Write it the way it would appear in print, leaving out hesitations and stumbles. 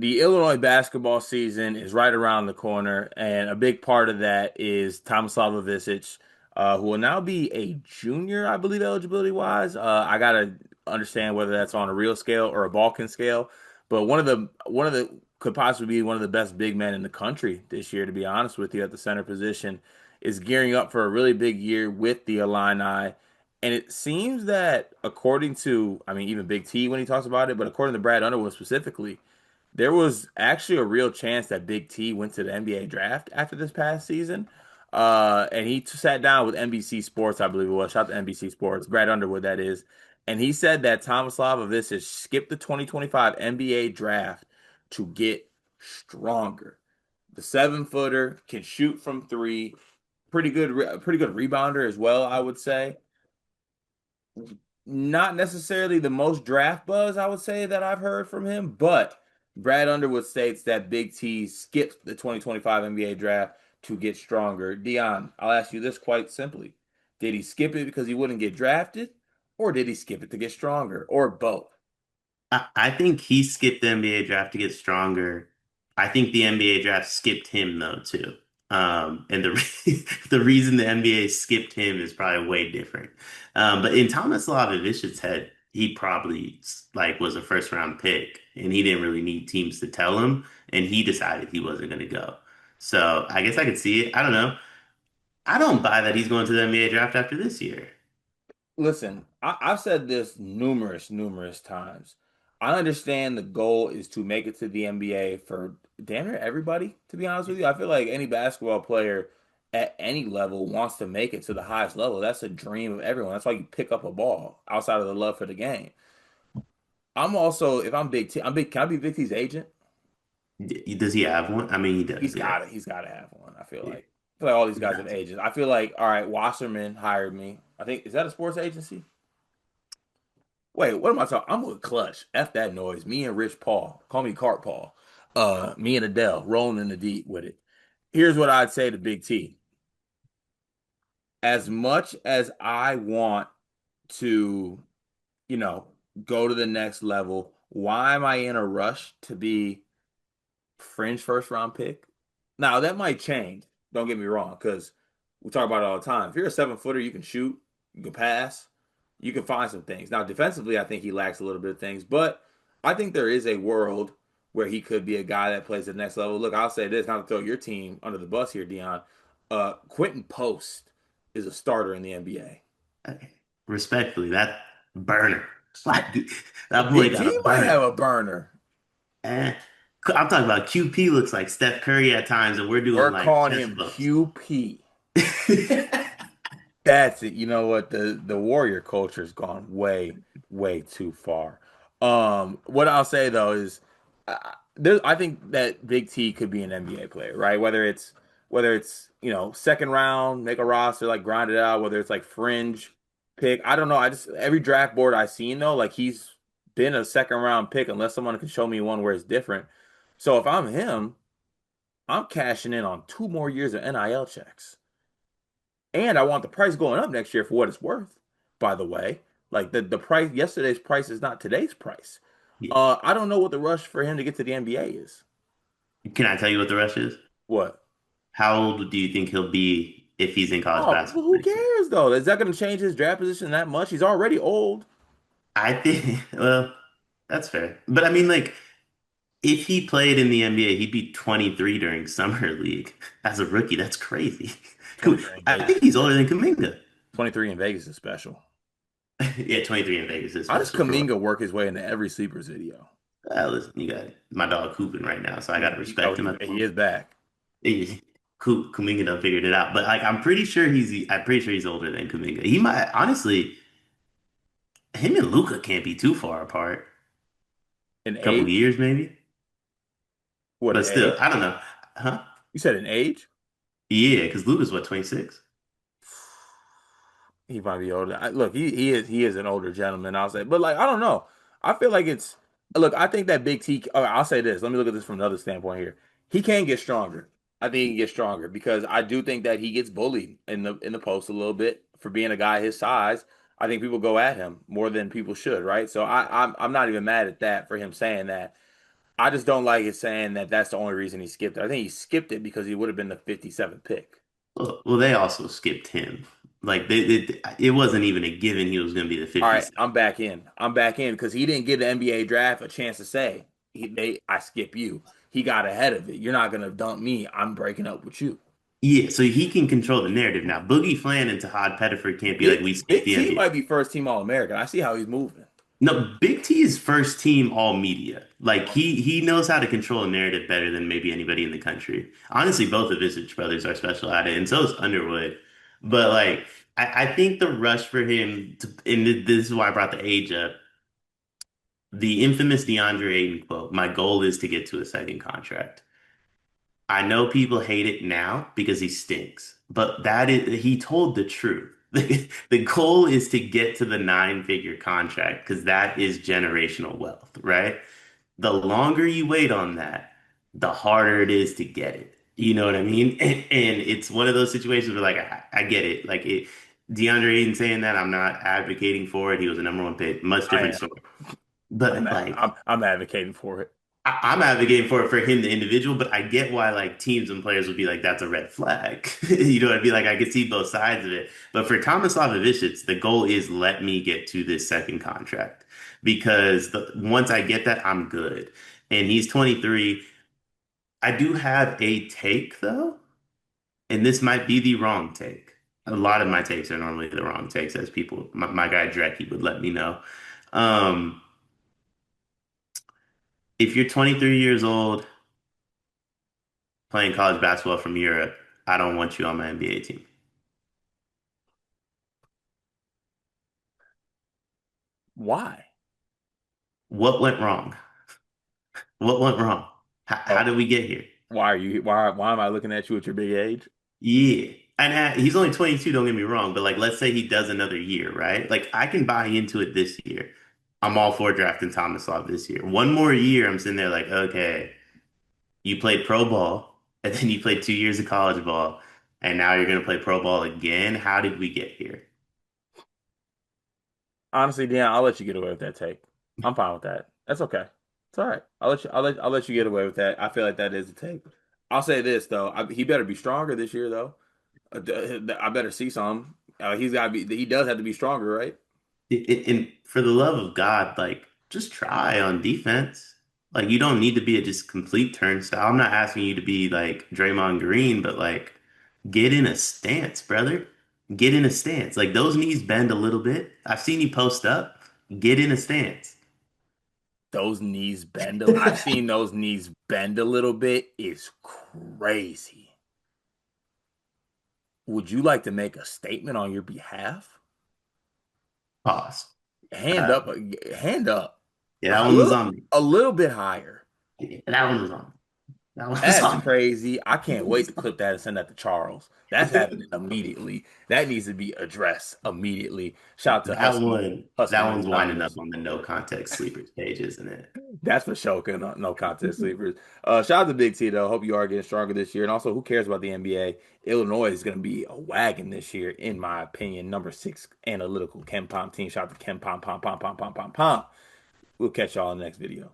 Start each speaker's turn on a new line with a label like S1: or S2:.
S1: The Illinois basketball season is right around the corner, and a big part of that is Tomislav Ivisic, who will now be a junior, I believe, eligibility wise. I gotta understand whether that's on a real scale or a Balkan scale, but one of the could possibly be one of the best big men in the country this year, to be honest with you, at the center position, is gearing up for a really big year with the Illini. And it seems that according to, I mean, even Big T when he talks about it, but according to Brad Underwood specifically, there was actually a real chance that Big T went to the NBA draft after this past season. And he sat down with NBC Sports, I believe it was. Shout out to NBC Sports, Brad Underwood, that is. And he said that Tomislav Ivisic skipped the 2025 NBA draft to get stronger. The 7-footer can shoot from three, pretty good rebounder as well, I would say. Not necessarily the most draft buzz, I would say, that I've heard from him, but Brad Underwood states that Big T skipped the 2025 NBA draft to get stronger. Dion, I'll ask you this quite simply. Did he skip it because he wouldn't get drafted, or did he skip it to get stronger, or both?
S2: I think he skipped the NBA draft to get stronger. I think the NBA draft skipped him though too. And the reason the NBA skipped him is probably way different. But in Tomislav Ivicic's head, he probably like was a first round pick, and he didn't really need teams to tell him, and he decided he wasn't going to go. So I guess I could see it. I don't know. I don't buy that he's going to the NBA draft after this year.
S1: Listen, I've said this numerous times. I understand the goal is to make it to the NBA for damn near everybody, to be honest with you. I feel like any basketball player at any level wants to make it to the highest level. That's a dream of everyone. That's why you pick up a ball outside of the love for the game. I'm also, if I'm Big T, can I be Big T's agent?
S2: Does he have one? I mean, he does. Yeah.
S1: He's gotta have one,
S2: Yeah.
S1: I feel like all these guys have
S2: That's-
S1: agents. I feel like, all right, Wasserman hired me. I think, is that a sports agency? Wait, what am I talking? I'm with Clutch. F that noise. Me and Rich Paul. Call me Cart Paul. Me and Adele rolling in the deep with it. Here's what I'd say to Big T. As much as I want to, you know, go to the next level, why am I in a rush to be fringe first round pick? Now that might change. Don't get me wrong, because we talk about it all the time. If you're a 7-footer, you can shoot, you can pass, you can find some things. Now defensively, I think he lacks a little bit of things, but I think there is a world where he could be a guy that plays at the next level. Look, I'll say this, not to throw your team under the bus here, Dion. Quentin Post is a starter in the NBA.
S2: Okay. Respectfully, that burner. Like, that boy
S1: Big
S2: got a
S1: T might
S2: burner.
S1: have a burner.
S2: Eh. I'm talking about QP looks like Steph Curry at times, and we're doing
S1: We're
S2: like
S1: calling
S2: chest
S1: him
S2: bumps.
S1: QP. That's it. You know what? The warrior culture's gone way too far. What I'll say though is, I think that Big T could be an NBA player, right? Whether it's second round, make a roster, like grind it out. Whether it's like fringe pick, I don't know. I just every draft board I've seen though, like he's been a second round pick unless someone can show me one where it's different. So if I'm him, I'm cashing in on 2 more years of NIL checks. And I want the price going up next year for what it's worth, by the way. Like the price, yesterday's price is not today's price.
S2: Yeah.
S1: I don't know what the rush for him to get to the NBA is.
S2: Can I tell you what the rush is?
S1: What?
S2: How old do you think he'll be if he's in college
S1: Oh, well,
S2: basketball
S1: who
S2: next year?
S1: cares though? Is that going to change his draft position that much? He's already old.
S2: I think, well, that's fair. But I mean, like, if he played in the NBA, he'd be 23 during summer league as a rookie. That's crazy.
S1: 23 in
S2: I
S1: Vegas
S2: think
S1: is
S2: he's older
S1: special.
S2: than Kuminga.
S1: 23 in Vegas is special.
S2: Yeah, 23 in Vegas is
S1: How does
S2: special for what?
S1: Kaminga work his way into every sleepers video?
S2: Listen, you got my dog hooping right now, so I got to
S1: Oh,
S2: respect him at the
S1: he
S2: moment.
S1: is back.
S2: Kuminga done figured it out, but like I'm pretty sure he's older than Kuminga. He might honestly, him and Luca can't be too far apart.
S1: In
S2: A couple of
S1: age?
S2: years maybe,
S1: What, in
S2: but still,
S1: age?
S2: I don't know. Huh?
S1: You said in age?
S2: Yeah, because Luca's what 26.
S1: He might be older. Look, he is an older gentleman, I'll say. But like, I don't know. I feel like it's look, I think that Big T I'll say this. Let me look at this from another standpoint here. He can get stronger. I think he can get stronger because I do think that he gets bullied in the post a little bit for being a guy his size. I think people go at him more than people should, right? So I'm not even mad at that for him saying that. I just don't like it saying that that's the only reason he skipped it. I think he skipped it because he would have been the 57th pick.
S2: Well, they also skipped him. Like it wasn't even a given he was going to be the
S1: All right,
S2: 57th.
S1: I'm back in. I'm back in because he didn't give the NBA draft a chance to say I skip you. He got ahead of it. You're not gonna dump me. I'm breaking up with you.
S2: Yeah, so he can control the narrative now. Boogie Flan and Tahad Pettiford can't be like, we skipped
S1: Big
S2: the
S1: T might
S2: NBA.
S1: be first team All American. I see how he's moving.
S2: No, Big T is first team all media. Like he knows how to control a narrative better than maybe anybody in the country. Honestly, both of Ivisic brothers are special at it, and so is Underwood. But like I think the rush for him to, and this is why I brought the age up. The infamous DeAndre Ayton quote, my goal is to get to a second contract. I know people hate it now because he stinks, but he told the truth. The goal is to get to the nine-figure contract because that is generational wealth, right? The longer you wait on that, the harder it is to get it. You know what I mean? And it's one of those situations where, like, I get it. DeAndre Ayton saying that, I'm not advocating for it. He was a number one pick, much
S1: I
S2: different
S1: am.
S2: story. But like,
S1: I'm advocating for it.
S2: I'm advocating for it for him, the individual, but I get why like teams and players would be like, that's a red flag. You know, I'd be like, I could see both sides of it. But for Tomislav Ivisic, the goal is let me get to this second contract because once I get that, I'm good. And he's 23. I do have a take though, and this might be the wrong take. A lot of my takes are normally the wrong takes, as people, my guy Drecky would let me know. Um, if you're 23 years old playing college basketball from Europe, I don't want you on my NBA team.
S1: Why?
S2: What went wrong? What went wrong? How
S1: Oh,
S2: did we get here?
S1: why am I looking at you at your big age?
S2: Yeah. And he's only 22, don't get me wrong, but like let's say he does another year, right? Like I can buy into it this year. I'm all for drafting Tomislav this year. One more year, I'm sitting there like, okay, you played pro ball, and then you played 2 years of college ball, and now you're gonna play pro ball again. How did we get here?
S1: Honestly, Dan, I'll let you get away with that take. I'm fine with that. That's okay. It's all right. I'll let you get away with that. I feel like that is a take. I'll say this though. He better be stronger this year though. I better see some. He's got to be. He does have to be stronger, right?
S2: And for the love of God, like just try on defense. Like you don't need to be a just complete turnstile. I'm not asking you to be like Draymond Green, but like get in a stance, brother. Get in a stance. Like those knees bend a little bit. I've seen you post up. Get in a stance.
S1: Those knees bend. I've seen those knees bend a little bit. It's crazy. Would you like to make a statement on your behalf?
S2: Pause.
S1: Hand
S2: Uh,
S1: up, hand up,
S2: yeah, that
S1: a
S2: one was
S1: little,
S2: on me.
S1: a little bit higher.
S2: Yeah, that one was on me. That one was
S1: That's
S2: on me.
S1: crazy. I can't wait to clip that and send that to Charles. That's happening immediately. That needs to be addressed immediately. Shout out to
S2: That
S1: Husky
S2: one's winding up
S1: Designers.
S2: on the no context sleepers page, isn't it?
S1: That's for sure. No contest sleepers. Shout out to Big T though. Hope you are getting stronger this year. And also, who cares about the NBA? Illinois is going to be a wagon this year, in my opinion. Number six analytical Ken Pom team. Shout out to Ken Pom Pom Pom Pom Pom Pom Pom. We'll catch y'all in the next video.